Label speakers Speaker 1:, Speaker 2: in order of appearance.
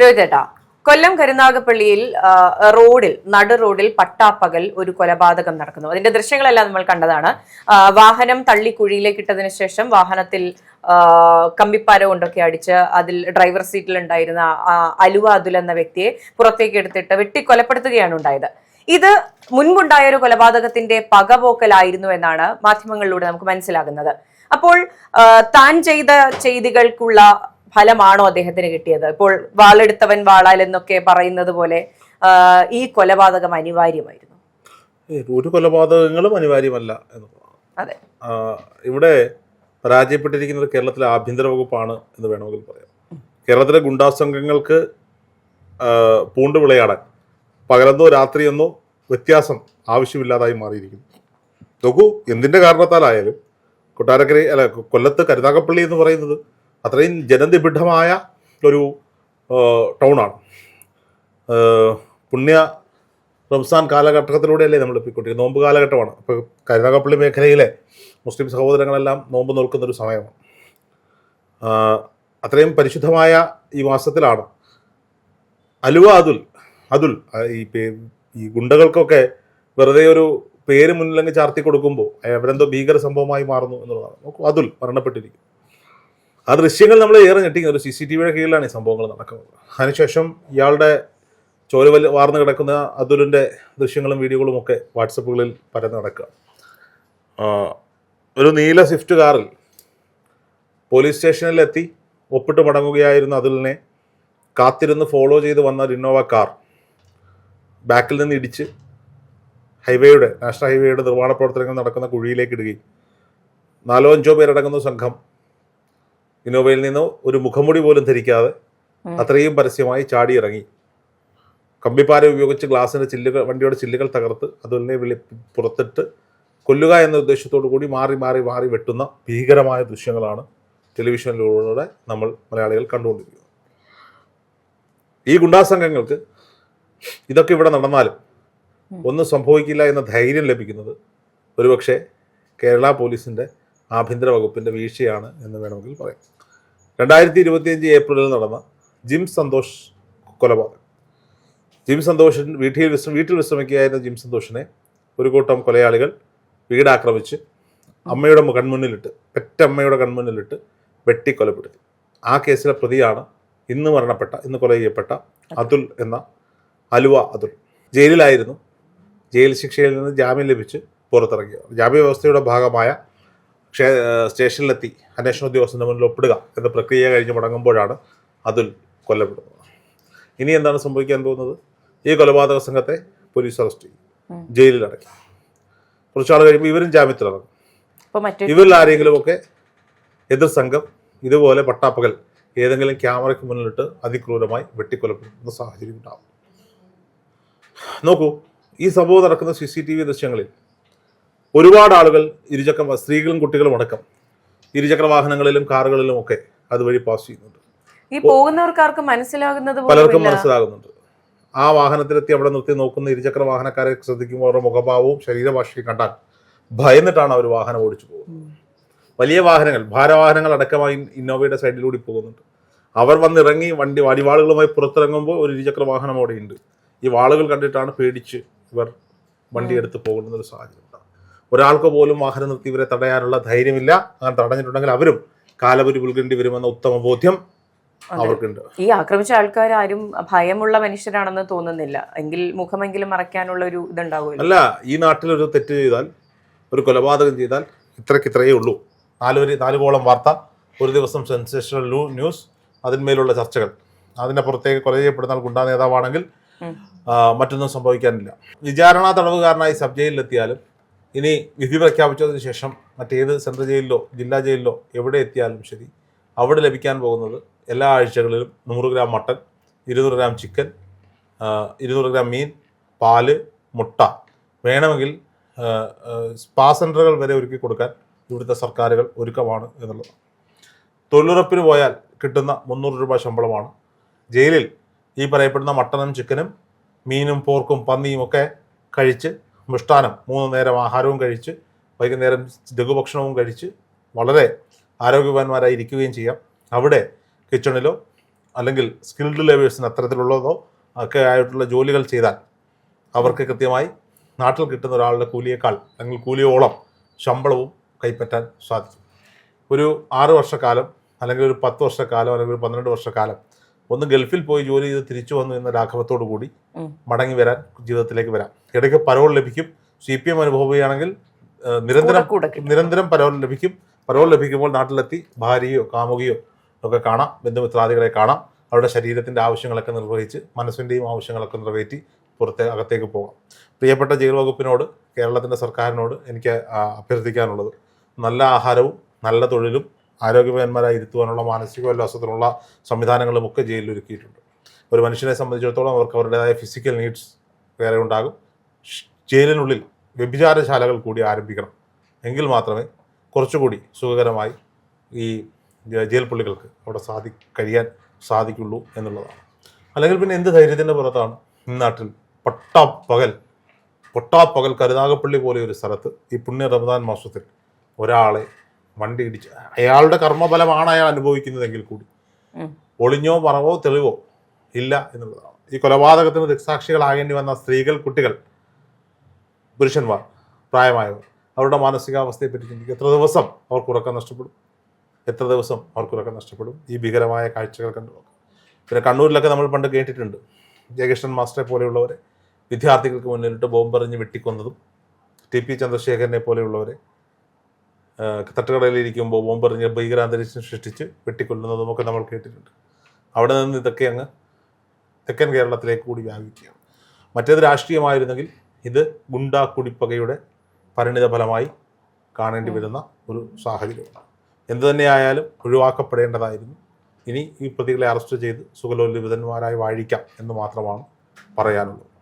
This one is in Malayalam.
Speaker 1: ജോയിതേട്ടാ, കൊല്ലം കരുനാഗപ്പള്ളിയിൽ നടു റോഡിൽ പട്ടാപ്പകൽ ഒരു കൊലപാതകം നടക്കുന്നു. അതിന്റെ ദൃശ്യങ്ങളെല്ലാം നമ്മൾ കണ്ടതാണ്. വാഹനം തള്ളി കുഴിയിലേക്ക് ഇട്ടതിനു ശേഷം വാഹനത്തിൽ കമ്പിപ്പാര കൊണ്ടൊക്കെ അടിച്ച് അതിൽ ഡ്രൈവർ സീറ്റിൽ ഉണ്ടായിരുന്ന അലുവ അതുൽ എന്ന വ്യക്തിയെ പുറത്തേക്ക് എടുത്തിട്ട് വെട്ടിക്കൊലപ്പെടുത്തുകയാണ് ഉണ്ടായത്. ഇത് മുൻപുണ്ടായ ഒരു കൊലപാതകത്തിന്റെ പകപോക്കലായിരുന്നു എന്നാണ് മാധ്യമങ്ങളിലൂടെ നമുക്ക് മനസ്സിലാകുന്നത്. അപ്പോൾ താൻ ചെയ്ത ചെയ്തികൾക്കുള്ള ഫലമാണോ അദ്ദേഹത്തിന് കിട്ടിയത്? ഇപ്പോൾ വാളെടുത്തവൻ വാളാൽ എന്നൊക്കെ പറയുന്നത് പോലെ ഈ കൊലപാതകം അനിവാര്യമായിരുന്നു?
Speaker 2: ഒരു കൊലപാതകങ്ങളും അനിവാര്യമല്ല എന്നുള്ളതാണ്.
Speaker 1: അതെ,
Speaker 2: ഇവിടെ പരാജയപ്പെട്ടിരിക്കുന്നത് കേരളത്തിലെ ആഭ്യന്തര വകുപ്പാണ് എന്ന് വേണമെങ്കിൽ പറയാം. കേരളത്തിലെ ഗുണ്ടാ സംഘങ്ങൾക്ക് പൂണ്ട് വിളയാടാൻ പകലെന്നോ രാത്രിയെന്നോ വ്യത്യാസം ആവശ്യമില്ലാതായി മാറിയിരിക്കുന്നു. നോക്കൂ, എന്തിന്റെ കാരണത്താലായാലും കൊല്ലത്ത് കരുനാഗപ്പള്ളി എന്ന് പറയുന്നത് അത്രയും ജനനിബിഡമായ ഒരു ടൗണാണ്. പുണ്യ റംസാൻ കാലഘട്ടത്തിലൂടെയല്ലേ നമ്മൾ പോയിക്കൊണ്ടിരിക്കുന്നത്. നോമ്പ് കാലഘട്ടമാണ്. അപ്പോൾ കരുനാഗപ്പള്ളി മേഖലയിലെ മുസ്ലിം സഹോദരങ്ങളെല്ലാം നോമ്പ് നോൽക്കുന്നൊരു സമയമാണ്. അത്രയും പരിശുദ്ധമായ ഈ മാസത്തിലാണ് അലുവ അതുൽ ഈ ഗുണ്ടകൾക്കൊക്കെ വെറുതെ ഒരു പേര് മുന്നിലങ്ങ് ചാർത്തി കൊടുക്കുമ്പോൾ അവരെന്തോ ഭീകര സംഭവമായി മാറുന്നു എന്നുള്ളതാണ്. നോക്കൂ, അതുൽ മരണപ്പെട്ടിരിക്കും. ആ ദൃശ്യങ്ങൾ നമ്മൾ ഏറെ ഞെട്ടിക്കുന്ന ഒരു CCTVയുടെ കീഴിലാണ് ഈ സംഭവങ്ങൾ നടക്കുന്നത്. അതിനുശേഷം ഇയാളുടെ ചോര വാർന്നു കിടക്കുന്ന അതുലിൻ്റെ ദൃശ്യങ്ങളും വീഡിയോകളും ഒക്കെ വാട്സപ്പുകളിൽ പരന്ന് നടക്കുക. ഒരു നീല സ്വിഫ്റ്റ് കാറിൽ പോലീസ് സ്റ്റേഷനിലെത്തി ഒപ്പിട്ട് മടങ്ങുകയായിരുന്ന അതുലിനെ കാത്തിരുന്ന് ഫോളോ ചെയ്ത് വന്ന ഒരു ഇന്നോവ കാർ ബാക്കിൽ നിന്ന് ഇടിച്ച് നാഷണൽ ഹൈവേയുടെ നിർമ്മാണ പ്രവർത്തനങ്ങൾ നടക്കുന്ന കുഴിയിലേക്ക് ഇടുകയും 4-5 പേരടങ്ങുന്ന സംഘം ഇന്നോവയിൽ നിന്ന് ഒരു മുഖംമൂടി പോലും ധരിക്കാതെ അത്രയും പരസ്യമായി ചാടിയിറങ്ങി കമ്പിപ്പാര ഉപയോഗിച്ച് വണ്ടിയുടെ ചില്ലുകൾ തകർത്ത് അതുലിനെ പുറത്തിട്ട് കൊല്ലുക എന്ന ഉദ്ദേശത്തോടു കൂടി മാറി മാറി മാറി വെട്ടുന്ന ഭീകരമായ ദൃശ്യങ്ങളാണ് ടെലിവിഷനിലൂടെ നമ്മൾ മലയാളികൾ കണ്ടുകൊണ്ടിരിക്കുന്നത്. ഈ ഗുണ്ടാ സംഘങ്ങൾക്ക് ഇതൊക്കെ ഇവിടെ നടന്നാലും ഒന്നും സംഭവിക്കില്ല എന്ന ധൈര്യം ലഭിക്കുന്നത് ഒരുപക്ഷെ കേരള പോലീസിൻ്റെ ആഭ്യന്തര വകുപ്പിൻ്റെ വീഴ്ചയാണ് എന്ന് വേണമെങ്കിൽ പറയാം. 2025 ഏപ്രിലിൽ നടന്ന ജിം സന്തോഷ് കൊലപാതകം. ജിം സന്തോഷൻ വീട്ടിൽ വിശ്രമിക്കുകയായിരുന്ന ജിം സന്തോഷിനെ ഒരു കൂട്ടം കൊലയാളികൾ വീടാക്രമിച്ച് അമ്മയുടെ കൺമുന്നിലിട്ട് പെറ്റമ്മയുടെ കൺമുന്നിലിട്ട് വെട്ടിക്കൊലപ്പെടുത്തി. ആ കേസിലെ പ്രതിയാണ് ഇന്ന് കൊല ചെയ്യപ്പെട്ട അതുൽ എന്ന അലുവ അതുൽ. ജയിലിലായിരുന്നു. ജയിൽ ശിക്ഷയിൽ നിന്ന് ജാമ്യം ലഭിച്ച് പുറത്തിറങ്ങിയ ജാമ്യ വ്യവസ്ഥയുടെ ഭാഗമായ സ്റ്റേഷനിലെത്തി അന്വേഷണ ഉദ്യോഗസ്ഥന്റെ മുന്നിൽ ഒപ്പിടുക എന്ന പ്രക്രിയ കഴിഞ്ഞ് മടങ്ങുമ്പോഴാണ് അതുൽ കൊല്ലപ്പെടുന്നത്. ഇനി എന്താണ് സംഭവിക്കാൻ പോകുന്നത്? ഈ കൊലപാതക സംഘത്തെ പോലീസ് അറസ്റ്റ് ചെയ്യും, ജയിലിലടക്കി. കുറച്ചാൾ കഴിയുമ്പോൾ ഇവരും ജാമ്യത്തിലിറങ്ങും. ഇവരിൽ ആരെങ്കിലുമൊക്കെ എതിർ സംഘം ഇതുപോലെ പട്ടാപ്പകൽ ഏതെങ്കിലും ക്യാമറയ്ക്ക് മുന്നിലിട്ട് അതിക്രൂരമായി വെട്ടിക്കൊലപ്പെടുന്ന സാഹചര്യം ഉണ്ടാകും. നോക്കൂ, ഈ സംഭവം നടക്കുന്ന CCTV ദൃശ്യങ്ങളിൽ ഒരുപാട് ആളുകൾ സ്ത്രീകളും കുട്ടികളും അടക്കം ഇരുചക്ര വാഹനങ്ങളിലും കാറുകളിലും ഒക്കെ അതുവഴി പാസ് ചെയ്യുന്നുണ്ട്.
Speaker 1: ഈ പോകുന്നവർക്കാർക്ക്
Speaker 2: പലർക്കും മനസ്സിലാകുന്നുണ്ട്. ആ വാഹനത്തിലെത്തി അവിടെ നിർത്തി നോക്കുന്ന ഇരുചക്ര വാഹനക്കാരെ ശ്രദ്ധിക്കുമ്പോൾ അവരുടെ മുഖഭാവവും ശരീരഭാഷയും കണ്ടാൽ ഭയന്നിട്ടാണ് അവർ വാഹനം ഓടിച്ചു പോകുന്നത്. വലിയ വാഹനങ്ങൾ, ഭാരവാഹനങ്ങൾ അടക്കമായി ഇന്നോവയുടെ സൈഡിലൂടെ പോകുന്നുണ്ട്. അവർ വന്നിറങ്ങി വടിവാളുകളുമായി പുറത്തിറങ്ങുമ്പോൾ ഒരു ഇരുചക്ര വാഹനം അവിടെ ഉണ്ട്. ഈ വാളുകൾ കണ്ടിട്ടാണ് പേടിച്ച് ഇവർ വണ്ടി എടുത്ത് പോകുന്ന ഒരു സാഹചര്യം ഉണ്ടാകും. ഒരാൾക്ക് പോലും വാഹനം നിർത്തി ഇവരെ തടയാനുള്ള ധൈര്യമില്ല. അങ്ങനെ തടഞ്ഞിട്ടുണ്ടെങ്കിൽ അവരും കാലപുരി പുൽകേണ്ടി വരുമെന്ന ഉത്തമ ബോധ്യം അവർക്കുണ്ട്.
Speaker 1: ഈ ആക്രമിച്ച ആൾക്കാർ ആരും ഭയമുള്ള മനുഷ്യരാണെന്ന് തോന്നുന്നില്ല. എങ്കിൽ മുഖമെങ്കിലും മറയ്ക്കാനുള്ള ഒരു ഇതുണ്ടാവുമല്ലോ.
Speaker 2: അല്ല, ഈ നാട്ടിൽ ഒരു തെറ്റ് ചെയ്താൽ, ഒരു കൊലപാതകം ചെയ്താൽ ഇത്രയേ ഉള്ളൂ. 4 വാർത്ത, ഒരു ദിവസം സെൻസേഷണൽ ന്യൂസ്, അതിന്മേലുള്ള ചർച്ചകൾ. അതിനപ്പുറത്തേക്ക് കൊല ചെയ്യപ്പെടുന്ന ഗുണ്ടാ നേതാവാണെങ്കിൽ മറ്റൊന്നും സംഭവിക്കാനില്ല. വിചാരണ തടവുകാരനായി സബ് ജയിലിലെത്തിയാലും ഇനി വിധി പ്രഖ്യാപിച്ചതിന് ശേഷം മറ്റേത് സെൻട്രൽ ജയിലിലോ ജില്ലാ ജയിലിലോ എവിടെ എത്തിയാലും ശരി, അവിടെ ലഭിക്കാൻ പോകുന്നത് എല്ലാ ആഴ്ചകളിലും 100 gram mutton, 200 gram chicken, 200 gram മീൻ, പാല്, മുട്ട, വേണമെങ്കിൽ സ്പാ സെൻ്ററുകൾ വരെ ഒരുക്കി കൊടുക്കാൻ ഇവിടുത്തെ സർക്കാരുകൾ ഒരുക്കമാണ് എന്നുള്ളത്. തൊഴിലുറപ്പിന് പോയാൽ കിട്ടുന്ന 300 രൂപ ശമ്പളമാണ്. ജയിലിൽ ഈ പറയപ്പെടുന്ന മട്ടനും ചിക്കനും മീനും പോർക്കും പന്നിയും ഒക്കെ കഴിച്ച് മിഷ്ടാനം 3 നേരം ആഹാരവും കഴിച്ച് വൈകുന്നേരം ലഘുഭക്ഷണവും കഴിച്ച് വളരെ ആരോഗ്യവാന്മാരായി ഇരിക്കുകയും ചെയ്യാം. അവിടെ കിച്ചണിലോ അല്ലെങ്കിൽ സ്കിൽഡ് ലേബേഴ്സിന് അത്തരത്തിലുള്ളതോ ഒക്കെ ആയിട്ടുള്ള ജോലികൾ ചെയ്താൽ അവർക്ക് കൃത്യമായി നാട്ടിൽ കിട്ടുന്ന ഒരാളുടെ കൂലിയേക്കാൾ അല്ലെങ്കിൽ കൂലിയോളം ശമ്പളവും കൈപ്പറ്റാൻ സാധിക്കും. ഒരു 6 വർഷക്കാലം അല്ലെങ്കിൽ ഒരു 10 വർഷക്കാലം അല്ലെങ്കിൽ ഒരു 12 വർഷക്കാലം ഒന്ന് ഗൾഫിൽ പോയി ജോലി ചെയ്ത് തിരിച്ചു വന്നു എന്ന ലാഘവത്തോടു കൂടി മടങ്ങി വരാൻ, ജീവിതത്തിലേക്ക് വരാം. ഇടയ്ക്ക് പരോൾ ലഭിക്കും. CPM അനുഭവിക്കുകയാണെങ്കിൽ നിരന്തരം പരോൾ ലഭിക്കും. പരോൾ ലഭിക്കുമ്പോൾ നാട്ടിലെത്തി ഭാര്യയോ കാമുകിയോ ഒക്കെ കാണാം, ബന്ധുമിത്രാദികളെ കാണാം, അവരുടെ ശരീരത്തിൻ്റെ ആവശ്യങ്ങളൊക്കെ നിർവഹിച്ച് മനസ്സിൻ്റെയും ആവശ്യങ്ങളൊക്കെ നിറവേറ്റി അകത്തേക്ക് പോകാം. പ്രിയപ്പെട്ട ജയിൽ വകുപ്പിനോട്, കേരളത്തിൻ്റെ സർക്കാരിനോട് എനിക്ക് അഭ്യർത്ഥിക്കാനുള്ളത്, നല്ല ആഹാരവും നല്ല തൊഴിലും ആരോഗ്യവാന്മാരായി ഇരുത്തുവാനുള്ള മാനസികോല്ലാസത്തിനുള്ള സംവിധാനങ്ങളും ഒക്കെ ജയിലിൽ ഒരുക്കിയിട്ടുണ്ട്. ഒരു മനുഷ്യനെ സംബന്ധിച്ചിടത്തോളം അവർക്ക് അവരുടേതായ ഫിസിക്കൽ നീഡ്സ് വേറെ ഉണ്ടാകും. ജയിലിനുള്ളിൽ വ്യഭിചാരശാലകൾ കൂടി ആരംഭിക്കണം. എങ്കിൽ മാത്രമേ കുറച്ചുകൂടി സുഖകരമായി ഈ ജയിൽ പുള്ളികൾക്ക് അവിടെ കഴിയാൻ സാധിക്കുള്ളൂ എന്നുള്ളതാണ്. അല്ലെങ്കിൽ പിന്നെ എന്ത് ധൈര്യത്തിൻ്റെ പുറത്താണ് ഈ നാട്ടിൽ പൊട്ടാപ്പകൽ കരുനാഗപ്പള്ളി പോലെ ഒരു സ്ഥലത്ത് ഈ പുണ്യ റമദാൻ മാസത്തിൽ ഒരാളെ വണ്ടി ഇടിച്ച്, അയാളുടെ കർമ്മഫലമാണ് അയാൾ അനുഭവിക്കുന്നതെങ്കിൽ കൂടി ഒളിഞ്ഞോ മറവോ തെളിവോ ഇല്ല എന്നുള്ളതാണ്. ഈ കൊലപാതകത്തിന് ദൃക്സാക്ഷികളാകേണ്ടി വന്ന സ്ത്രീകൾ, കുട്ടികൾ, പുരുഷന്മാർ, പ്രായമായവർ, അവരുടെ മാനസികാവസ്ഥയെ പറ്റി ചിന്തിക്കുക. എത്ര ദിവസം അവർക്ക് ഉറക്കം നഷ്ടപ്പെടും ഈ ഭീകരമായ കാഴ്ചകൾ കണ്ടു. പിന്നെ കണ്ണൂരിലൊക്കെ നമ്മൾ പണ്ട് കേട്ടിട്ടുണ്ട്, ജയകൃഷ്ണൻ മാസ്റ്ററെ പോലെയുള്ളവരെ വിദ്യാർത്ഥികൾക്ക് മുന്നിലിട്ട് ബോംബെറിഞ്ഞ് വെട്ടിക്കൊന്നതും, TP ചന്ദ്രശേഖരനെ പോലെയുള്ളവരെ തട്ടുകടയിലിരിക്കുമ്പോൾ ബോംബെറിഞ്ഞ് ഭീകരാന്തരീക്ഷം സൃഷ്ടിച്ച് വെട്ടിക്കൊല്ലുന്നതും ഒക്കെ നമ്മൾ കേട്ടിട്ടുണ്ട്. അവിടെ നിന്ന് ഇതൊക്കെ അങ്ങ് തെക്കൻ കേരളത്തിലേക്ക് കൂടി വ്യാപിക്കുകയാണ്. മറ്റേത് രാഷ്ട്രീയമായിരുന്നെങ്കിൽ ഇത് ഗുണ്ടാ കുടിപ്പകയുടെ പരിണിത ഫലമായി കാണേണ്ടി വരുന്ന ഒരു സാഹചര്യമാണ്. എന്തു തന്നെയായാലും ഒഴിവാക്കപ്പെടേണ്ടതായിരുന്നു. ഇനി ഈ പ്രതികളെ അറസ്റ്റ് ചെയ്ത് സുഖലോലുപിതന്മാരായി വാഴിക്കാം എന്ന് മാത്രമാണ് പറയാനുള്ളത്.